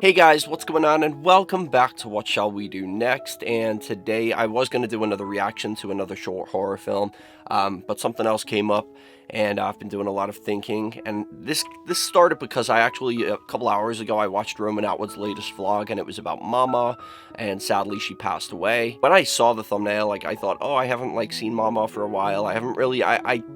Hey guys, what's going on, and welcome back to What Shall We Do Next. And today I was going to do another reaction to another short horror film, but something else came up, and I've been doing a lot of thinking. And this started because I actually, a couple hours ago, I watched Roman Atwood's latest vlog, and it was about Mama, and sadly she passed away. When I saw the thumbnail, I thought, oh, I haven't seen Mama for a while. I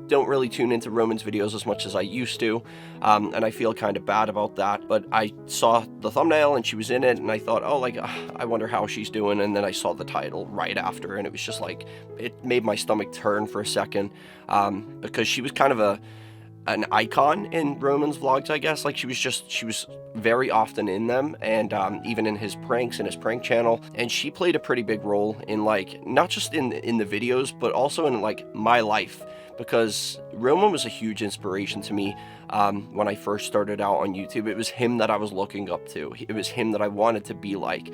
don't really tune into Roman's videos as much as I used to, and I feel kind of bad about that. But I saw the thumbnail and she was in it, and I thought, oh, I wonder how she's doing. And then I saw the title right after, and it was just like, it made my stomach turn for a second, because she was kind of an icon in Roman's vlogs, I guess. She was very often in them, and even in his pranks in his prank channel. And she played a pretty big role in not just in the videos, but also in my life, because Roman was a huge inspiration to me. When I first started out on YouTube, it was him that I was looking up to. It was him that I wanted to be like.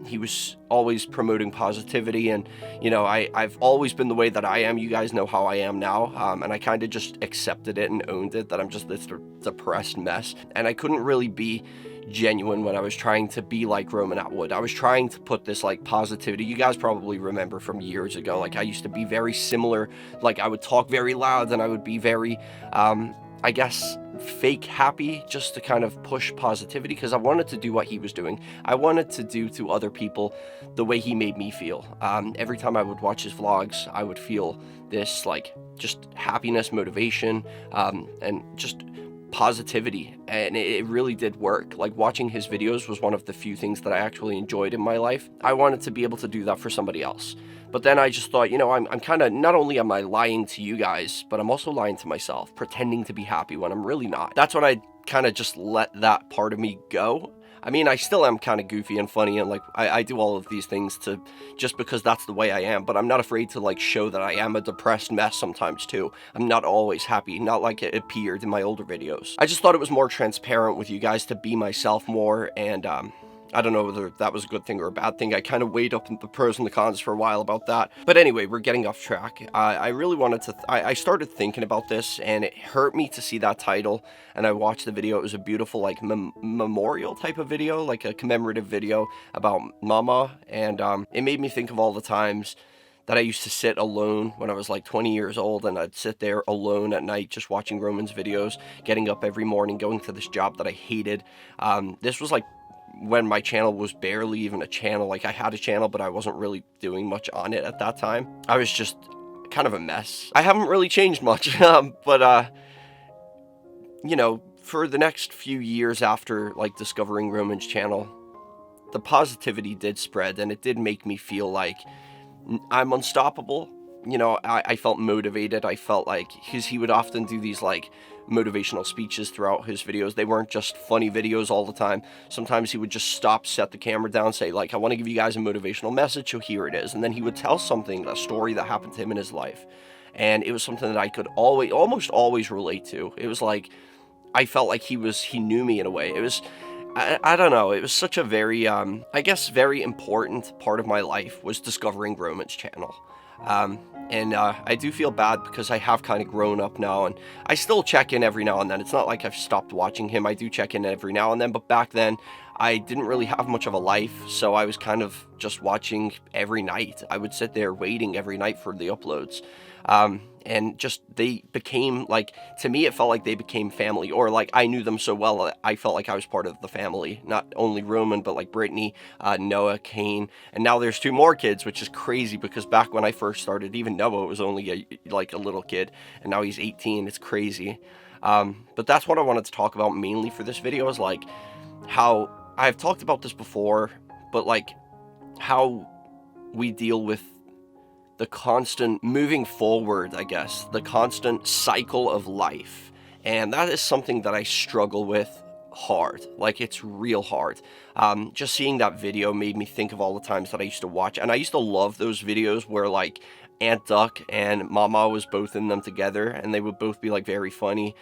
He was always promoting positivity, and I've always been the way that I am. You guys know how I am now, and I kind of just accepted it and owned it, that I'm just this depressed mess, and I couldn't really be genuine when I was trying to be like Roman Atwood. I was trying to put this positivity. You guys probably remember from years ago, I used to be very similar. I would talk very loud, and I would be very I guess fake happy, just to kind of push positivity, because I wanted to do what he was doing. I wanted to do to other people the way he made me feel. Every time I would watch his vlogs, I would feel this just happiness, motivation, and just positivity, and it really did work. Watching his videos was one of the few things that I actually enjoyed in my life. I wanted to be able to do that for somebody else. But then I just thought, I'm kind of, not only am I lying to you guys, but I'm also lying to myself, pretending to be happy when I'm really not. That's when I kind of just let that part of me go. I mean, I still am kind of goofy and funny, and I do all of these things just because that's the way I am, but I'm not afraid to show that I am a depressed mess sometimes too. I'm not always happy, not like it appeared in my older videos. I just thought it was more transparent with you guys to be myself more, and I don't know whether that was a good thing or a bad thing. I kind of weighed up the pros and the cons for a while about that. But anyway, we're getting off track. I really wanted to, I started thinking about this, and it hurt me to see that title. And I watched the video. It was a beautiful, memorial type of video, a commemorative video about Mama. And it made me think of all the times that I used to sit alone when I was 20 years old, and I'd sit there alone at night just watching Roman's videos, getting up every morning, going to this job that I hated. This was when my channel was barely even a channel. I had a channel, but I wasn't really doing much on it at that time. I was just kind of a mess. I haven't really changed much, but for the next few years after discovering Roman's channel, the positivity did spread, and it did make me feel like I'm unstoppable. I felt motivated. I felt because he would often do these motivational speeches throughout his videos. They weren't just funny videos all the time. Sometimes he would just stop, set the camera down, say I want to give you guys a motivational message, so here it is. And then he would tell a story that happened to him in his life, and it was something that I could almost always relate to. It was I felt like he knew me in a way. It was, I don't know, it was such a very I guess very important part of my life, was discovering Roman's channel. And I do feel bad because I have kind of grown up now, and I still check in every now and then. It's not like I've stopped watching him. I do check in every now and then, but back then I didn't really have much of a life, so I was kind of just watching every night. I would sit there waiting every night for the uploads. And just, they became, to me, it felt like they became family, or I knew them so well that I felt like I was part of the family. Not only Roman, but Brittany, Noah, Kane, and now there's 2 more kids, which is crazy, because back when I first started, even Noah was only a little kid, and now he's 18. It's crazy. But that's what I wanted to talk about mainly for this video, is how I've talked about this before, but how we deal with the constant moving forward, I guess, the constant cycle of life. And that is something that I struggle with hard. It's real hard. Just seeing that video made me think of all the times that I used to watch, and I used to love those videos where Aunt Duck and Mama was both in them together, and they would both be very funny.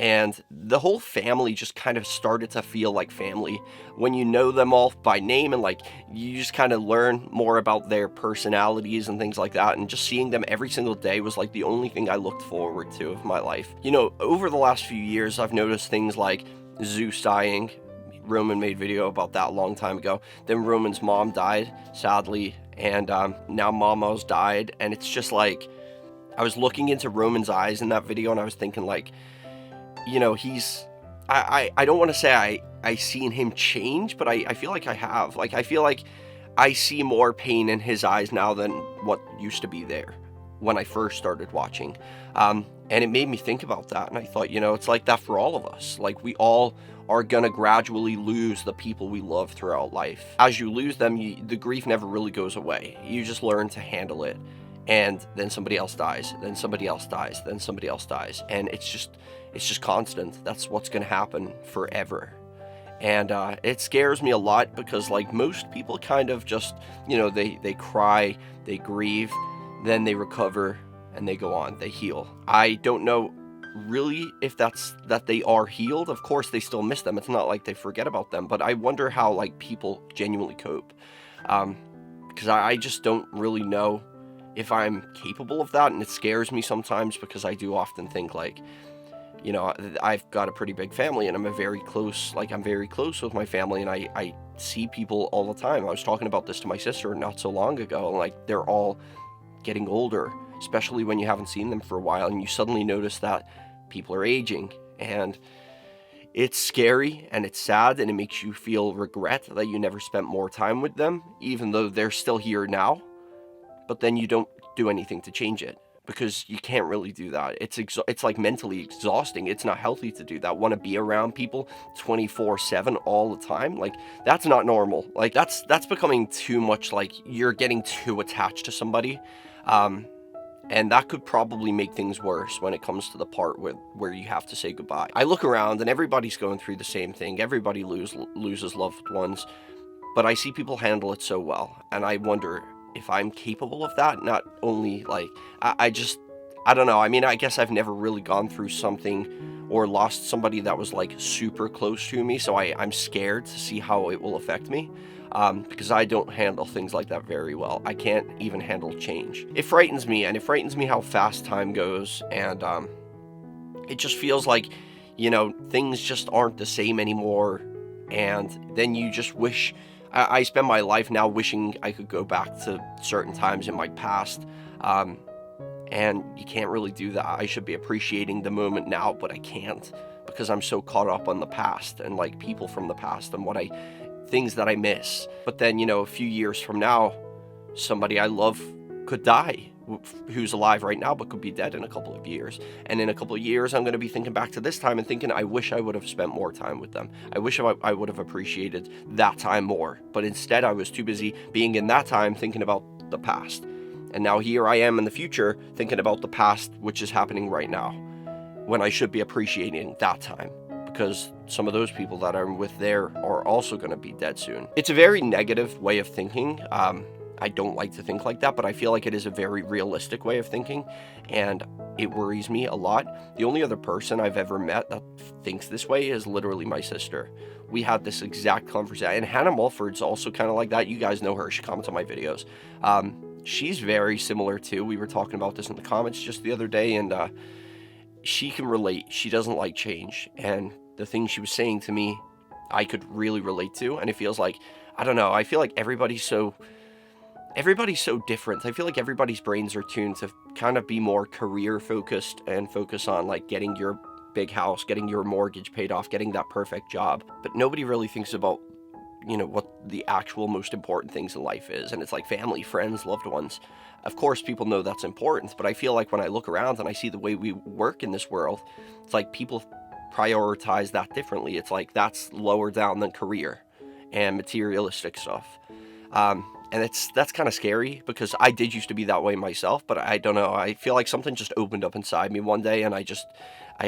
And the whole family just kind of started to feel like family when you know them all by name, and you just kind of learn more about their personalities and things like that. And just seeing them every single day was the only thing I looked forward to of my life. Over the last few years, I've noticed things like Zeus dying, Roman made video about that a long time ago. Then Roman's mom died, sadly, and now Mama's died, and it's just like, I was looking into Roman's eyes in that video, and I was thinking, like, you know, I don't want to say I seen him change, but I feel like I have. Like, I feel like I see more pain in his eyes now than what used to be there when I first started watching. And it made me think about that, and I thought, you know, it's like that for all of us. Like, we all are gonna gradually lose the people we love throughout life. As you lose them, the grief never really goes away. You just learn to handle it, and then somebody else dies, then somebody else dies, then somebody else dies, and it's just constant. That's what's gonna happen forever. And it scares me a lot because, like, most people kind of just, you know, they cry, they grieve, then they recover, and they go on, they heal. I don't know really if that's that they are healed. Of course they still miss them, it's not like they forget about them, but I wonder how, like, people genuinely cope, because I just don't really know if I'm capable of that, and it scares me sometimes because I do often think, like, you know, I've got a pretty big family, and I'm very close with my family, and I see people all the time. I was talking about this to my sister not so long ago, and, like, they're all getting older, especially when you haven't seen them for a while, and you suddenly notice that people are aging, and it's scary, and it's sad, and it makes you feel regret that you never spent more time with them, even though they're still here now, but then you don't do anything to change it, because you can't really do that. It's like mentally exhausting. It's not healthy to do that. Want to be around people 24/7 all the time? Like, that's not normal. Like, that's becoming too much. Like, you're getting too attached to somebody, and that could probably make things worse when it comes to the part where you have to say goodbye. I look around, and everybody's going through the same thing. Everybody loses loved ones, but I see people handle it so well, and I wonder if I'm capable of that. Not only, like, I don't know. I mean, I guess I've never really gone through something or lost somebody that was, like, super close to me, so I'm scared to see how it will affect me, because I don't handle things like that very well. I can't even handle change. It frightens me, and it frightens me how fast time goes, and it just feels like, you know, things just aren't the same anymore, and then you just wish. I spend my life now wishing I could go back to certain times in my past, and you can't really do that. I should be appreciating the moment now, but I can't, because I'm so caught up on the past and, like, people from the past and things that I miss. But then, you know, a few years from now, somebody I love could die, who's alive right now but could be dead in a couple of years, and in a couple of years I'm going to be thinking back to this time and thinking, I wish I would have spent more time with them. I wish I would have appreciated that time more, but instead I was too busy being in that time thinking about the past, and now here I am in the future thinking about the past, which is happening right now, when I should be appreciating that time, because some of those people that I'm with there are also going to be dead soon. It's a very negative way of thinking. I don't like to think like that, but I feel like it is a very realistic way of thinking, and it worries me a lot. The only other person I've ever met that thinks this way is literally my sister. We had this exact conversation, and Hannah Mulford's also kind of like that. You guys know her. She comments on my videos. She's very similar too. We were talking about this in the comments just the other day, and she can relate. She doesn't like change, and the things she was saying to me, I could really relate to, and it feels like, I don't know, I feel like everybody's so different. I feel like everybody's brains are tuned to kind of be more career focused and focus on, like, getting your big house, getting your mortgage paid off, getting that perfect job. But nobody really thinks about, you know, what the actual most important things in life is. And it's like family, friends, loved ones. Of course, people know that's important, but I feel like when I look around and I see the way we work in this world, it's like people prioritize that differently. It's like that's lower down than career and materialistic stuff. And that's kind of scary, because I did used to be that way myself, but I don't know. I feel like something just opened up inside me one day, and I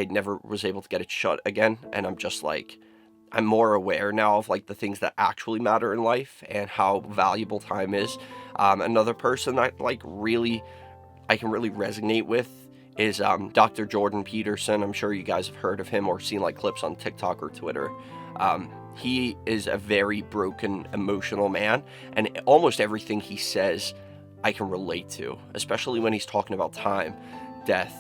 never was able to get it shut again. And I'm just like, I'm more aware now of, like, the things that actually matter in life and how valuable time is. Another person I can really resonate with is Dr. Jordan Peterson. I'm sure you guys have heard of him or seen, like, clips on TikTok or Twitter. He is a very broken, emotional man, and almost everything he says I can relate to, especially when he's talking about time, death,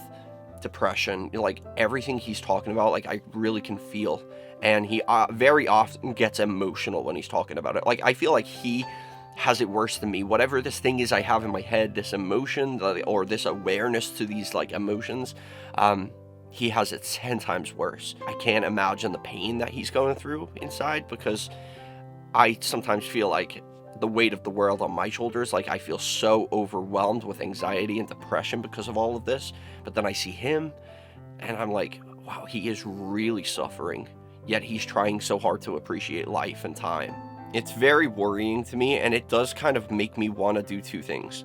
depression, like, everything he's talking about, like, I really can feel. and he very often gets emotional when he's talking about it. Like, I feel like he has it worse than me. Whatever this thing is I have in my head, this emotion, or this awareness to these, like, emotions, he has it 10 times worse. I can't imagine the pain that he's going through inside, because I sometimes feel like the weight of the world on my shoulders. Like, I feel so overwhelmed with anxiety and depression because of all of this. But then I see him, and I'm like, wow, he is really suffering, yet he's trying so hard to appreciate life and time. It's very worrying to me, and it does kind of make me want to do two things.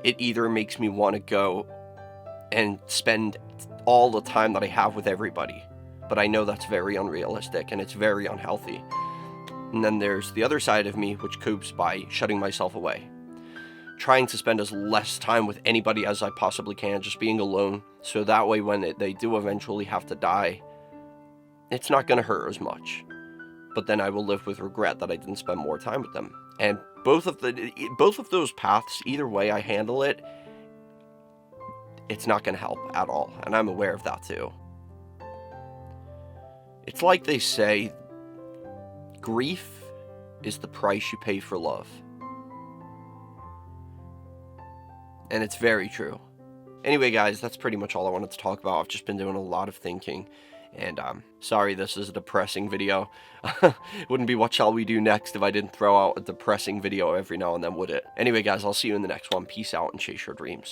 It either makes me want to go and spend all the time that I have with everybody, but I know that's very unrealistic and it's very unhealthy. And then there's the other side of me, which copes by shutting myself away, trying to spend as less time with anybody as I possibly can, just being alone, so that way when they do eventually have to die, it's not going to hurt as much. But then I will live with regret that I didn't spend more time with them. And both of those paths, either way I handle it, it's not going to help at all, and I'm aware of that too. It's like they say, grief is the price you pay for love. And it's very true. Anyway, guys, that's pretty much all I wanted to talk about. I've just been doing a lot of thinking, and sorry this is a depressing video. It wouldn't be What Shall We Do Next if I didn't throw out a depressing video every now and then, would it? Anyway, guys, I'll see you in the next one. Peace out and chase your dreams.